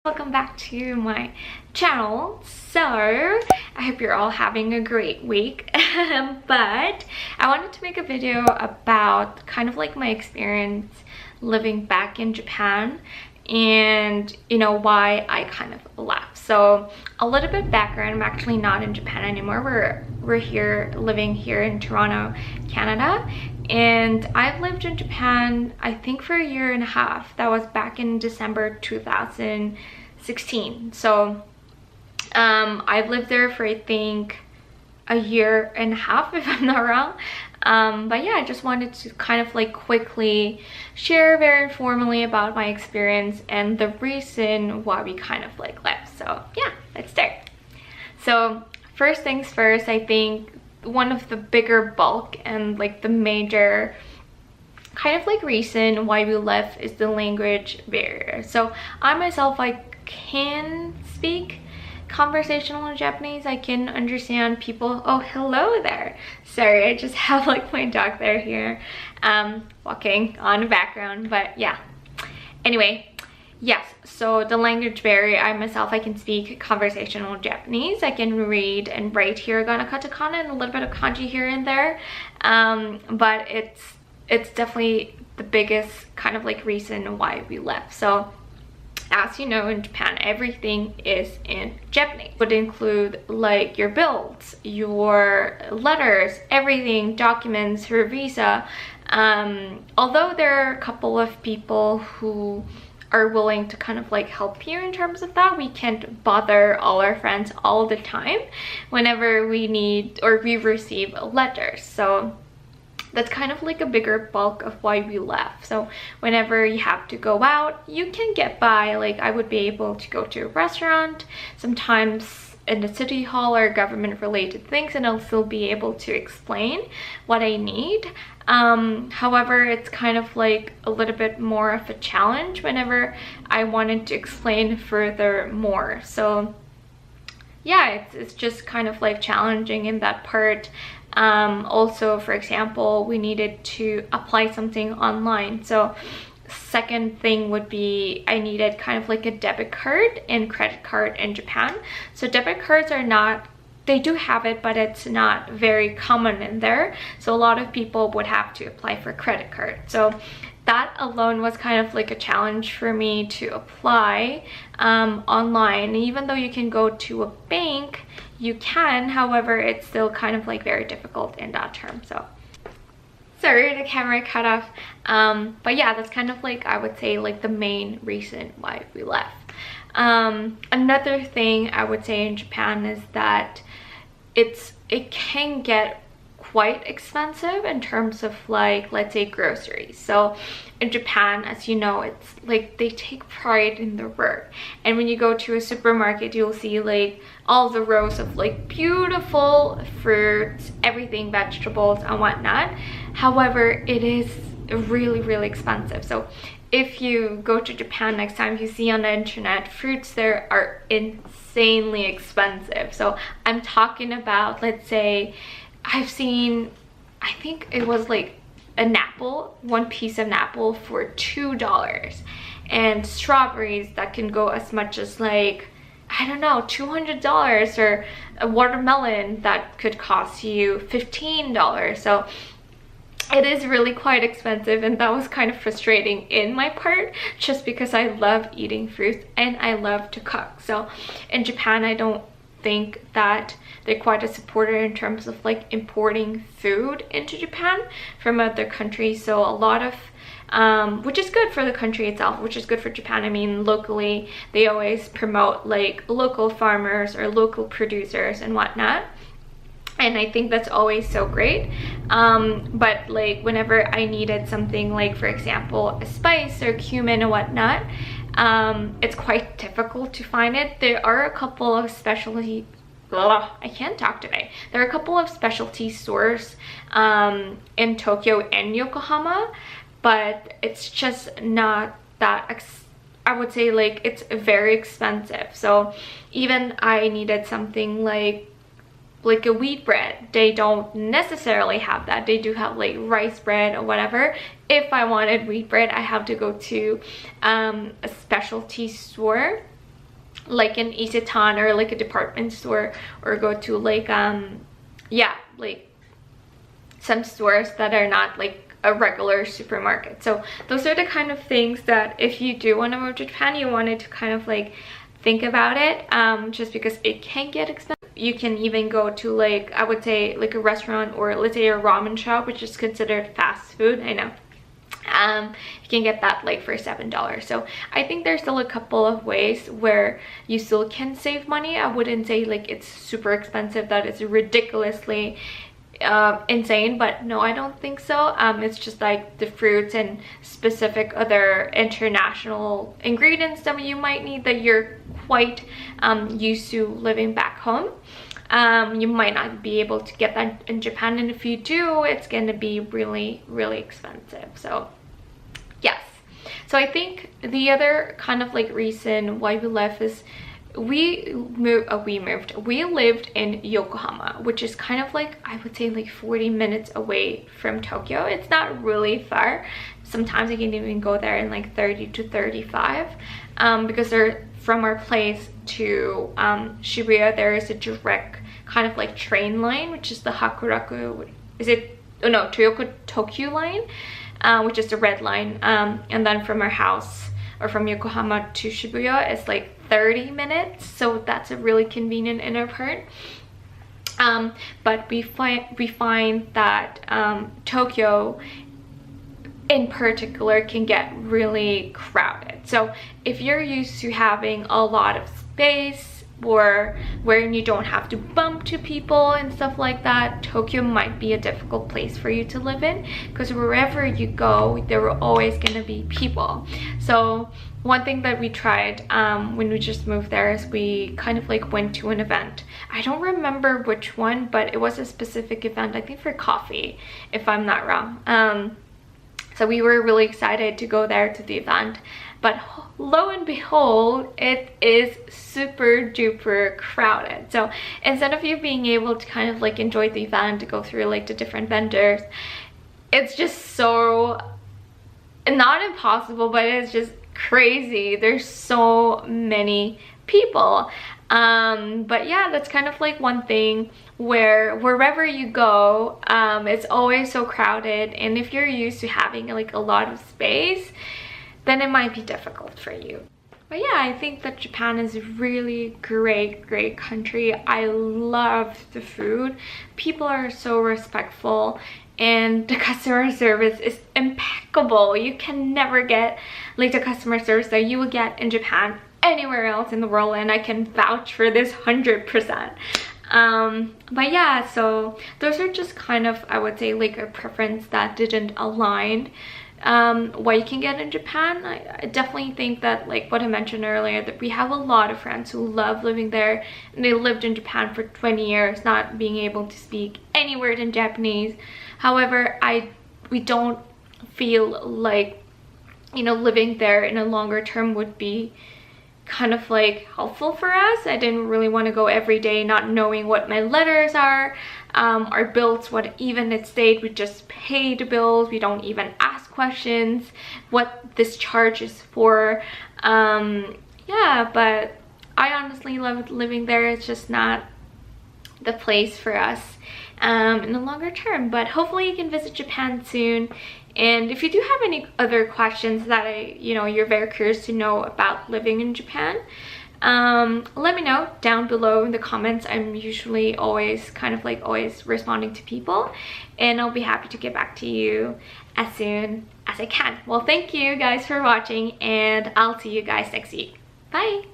Welcome back to my channel. So I hope you're all having a great week. But I wanted to make a video about kind of like my experience living back in Japan and why I kind of left. So a little bit background: I'm actually not in Japan anymore. We're here, living here in Toronto, Canada. And I've lived in Japan, I think, for a year and a half. That was back in December 2016. So I've lived there for, I think, a year and a half, if I'm not wrong. But yeah, I just wanted to kind of like quickly share very informally about my experience and the reason why we kind of like left. So yeah, let's start. So first things first, I think one of the bigger bulk and like the major kind of like reason why we left is the language barrier. So I myself, I can speak conversational Japanese. I can understand people. Oh, hello there. Sorry, I just have like my dog there here walking on the background. But yeah, anyway, yes, so the language barrier, I myself, I can speak conversational Japanese. I can read and write hiragana, katakana, and a little bit of kanji here and there. But it's definitely the biggest kind of like reason why we left. So as you know, in Japan, everything is in Japanese. It would include like your bills, your letters, everything, documents, your visa. Although there are a couple of people who are willing to kind of like help you in terms of that, we can't bother all our friends all the time whenever we need or we receive letters. So that's kind of like a bigger bulk of why we left. So whenever you have to go out, you can get by. Like I would be able to go to a restaurant, sometimes in the city hall or government related things, and I'll still be able to explain what I need. However, it's kind of like a little bit more of a challenge whenever I wanted to explain further more. So yeah, it's just kind of like challenging in that part. Also, for example, we needed to apply something online. So second thing would be I needed kind of like a debit card and credit card in Japan. So debit cards are not, they do have it, but it's not very common in there. So a lot of people would have to apply for credit card. So that alone was kind of like a challenge for me to apply online. Even though you can go to a bank, you can, however, it's still kind of like very difficult in that term. So sorry, the camera cut off. But yeah, that's kind of like, I would say, like the main reason why we left. Another thing I would say in Japan is that it can get quite expensive in terms of like, let's say, groceries. So in Japan, as you know, it's like they take pride in their work, and when you go to a supermarket, you'll see like all the rows of like beautiful fruits, everything, vegetables and whatnot. However, it is really expensive. So if you go to Japan next time, you see on the internet, fruits there are insanely expensive. So I'm talking about, let's say, I've seen, I think it was like an apple, one piece of an apple for $2, and strawberries that can go as much as like, I don't know, $200, or a watermelon that could cost you $15. So it is really quite expensive, and that was kind of frustrating in my part, just because I love eating fruits and I love to cook. So in Japan, I don't think that they're quite a supporter in terms of like importing food into Japan from other countries. So a lot of which is good for the country itself, which is good for Japan. I mean, locally they always promote like local farmers or local producers and whatnot, and I think that's always so great. But like whenever I needed something, like for example a spice or cumin or whatnot, it's quite difficult to find it. There are a couple of specialty, I can't talk today. There are a couple of specialty stores in Tokyo and Yokohama, but it's just not that I would say like it's very expensive. So even I needed something like a wheat bread, they don't necessarily have that. They do have like rice bread or whatever. If I wanted wheat bread, I have to go to a specialty store like an Isetan or like a department store, or go to like yeah, like some stores that are not like a regular supermarket. So those are the kind of things that if you do want to move to Japan, you wanted to kind of like think about it, just because it can get expensive. You can even go to like, I would say like a restaurant, or let's say a ramen shop, which is considered fast food. I know. You can get that like for $7. So I think there's still a couple of ways where you still can save money. I wouldn't say like it's super expensive, that it's ridiculously insane, but no, I don't think so. It's just like the fruits and specific other international ingredients that you might need that you're quite used to living back home. You might not be able to get that in Japan, and if you do, it's going to be really, really expensive. So yes, so I think the other kind of like reason why we left is we lived in Yokohama, which is kind of like, I would say like 40 minutes away from Tokyo. It's not really far. Sometimes I can even go there in like 30 to 35, because they're from our place to Shibuya, there is a direct kind of like train line, which is the Hakuraku, Toyoko Tokyu line, which is the red line, and then from our house, or from Yokohama to Shibuya, it's like 30 minutes, so that's a really convenient inner part. But we find that Tokyo in particular can get really crowded. So if you're used to having a lot of space, or where you don't have to bump to people and stuff like that, Tokyo might be a difficult place for you to live in, because wherever you go, there are always going to be people. So one thing that we tried when we just moved there is we kind of like went to an event. I don't remember which one, but it was a specific event, I think for coffee, if I'm not wrong. So we were really excited to go there to the event, but lo and behold, it is super duper crowded. So instead of you being able to kind of like enjoy the event, to go through like the different vendors, it's just so, not impossible, but it's just crazy. There's so many people. But yeah, that's kind of like one thing where wherever you go, it's always so crowded, and if you're used to having like a lot of space, then it might be difficult for you. But yeah, I think that Japan is a really great country. I love the food. People are so respectful, and the customer service is impeccable. You can never get like the customer service that you would get in Japan anywhere else in the world, and I can vouch for this 100%. But yeah, so those are just kind of, I would say, like a preference that didn't align what you can get in Japan. I definitely think that, like what I mentioned earlier, that we have a lot of friends who love living there, and they lived in Japan for 20 years not being able to speak any word in Japanese. However, we don't feel like, you know, living there in a longer term would be kind of like helpful for us. I didn't really want to go every day not knowing what my letters are. Our bills, what even it stayed, we just pay the bills. We don't even ask questions what this charge is for. Yeah, but I honestly love living there. It's just not the place for us in the longer term, but hopefully you can visit Japan soon. And if you do have any other questions that you're very curious to know about living in Japan, let me know down below in the comments. I'm usually always responding to people, and I'll be happy to get back to you as soon as I can. Well, thank you guys for watching, and I'll see you guys next week. Bye.